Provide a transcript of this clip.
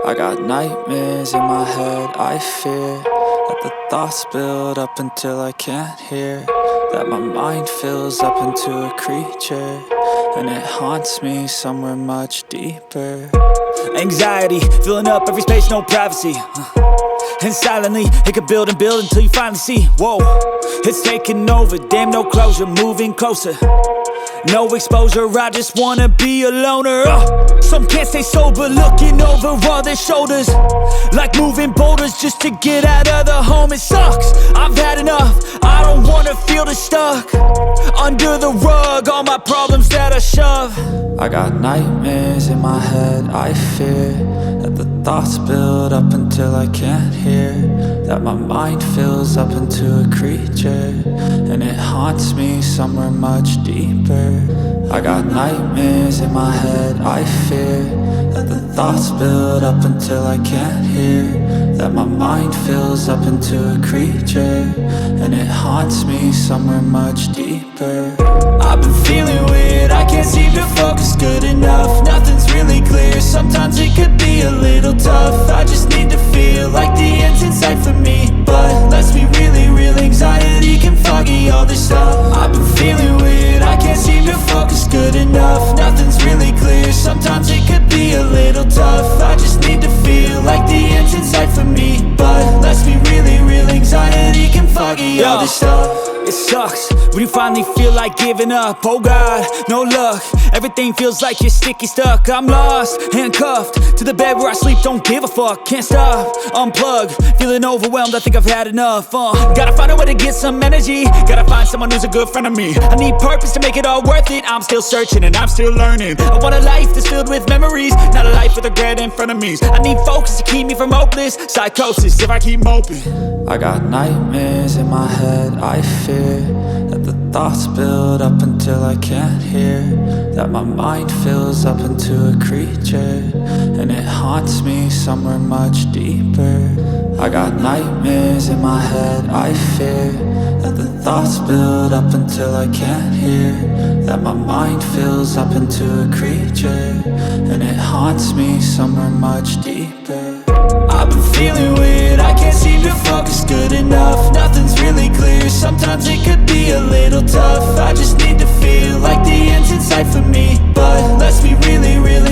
I got nightmares in my head, I fear that the thoughts build up until I can't hear, that my mind fills up into a creature, and it haunts me somewhere much deeper. Anxiety, filling up every space, no privacy. And silently, it could build and build until you finally see, whoa, it's taking over, damn no closure, moving closer. No exposure, I just wanna be a loner. Some can't stay sober, looking over all their shoulders, like moving boulders just to get out of the home. It sucks, I've had enough, I don't wanna feel stuck under the rug, all my problems that I shove. I got nightmares in my head, I fear that the thoughts build up until I can't hear, that my mind fills up into a creature, and it haunts me somewhere much deeper. I got nightmares in my head, I fear that the thoughts build up until I can't hear, that my mind fills up into a creature, and it haunts me somewhere much deeper. I've been feeling weird, I can't seem to focus good enough, nothing's really clear, sometimes it could be a little tough. I just need to feel like the end's in sight for me, but let's be really real, anxiety can foggy all this stuff. I've been feeling weird, I can't seem to focus good enough, nothing's really clear, sometimes it could be a little tough. I just need to feel like the end's in sight for me, but let's be really real, anxiety can foggy all this stuff. It sucks when you finally feel like giving up. Oh God, no luck, everything feels like you're sticky stuck. I'm lost, handcuffed to the bed where I sleep, don't give a fuck. Can't stop, unplug, feeling overwhelmed, I think I've had enough. Gotta find a way to get some energy, gotta find someone who's a good friend of me. I need purpose to make it all worth it, I'm still searching and I'm still learning. I want a life that's filled with memories, not a life with regret in front of me. I need focus to keep me from hopeless psychosis if I keep moping. I got nightmares in my head, I fear that the thoughts build up until I can't hear, that my mind fills up into a creature, and it haunts me somewhere much deeper. I got nightmares in my head, I fear that the thoughts build up until I can't hear, that my mind fills up into a creature, and it haunts me somewhere much deeper. I've been feeling weird, I can't seem to focus good enough, nothing's really clear, sometimes it could be a little tough. I just need to feel like the end's in sight for me, but let's be really real,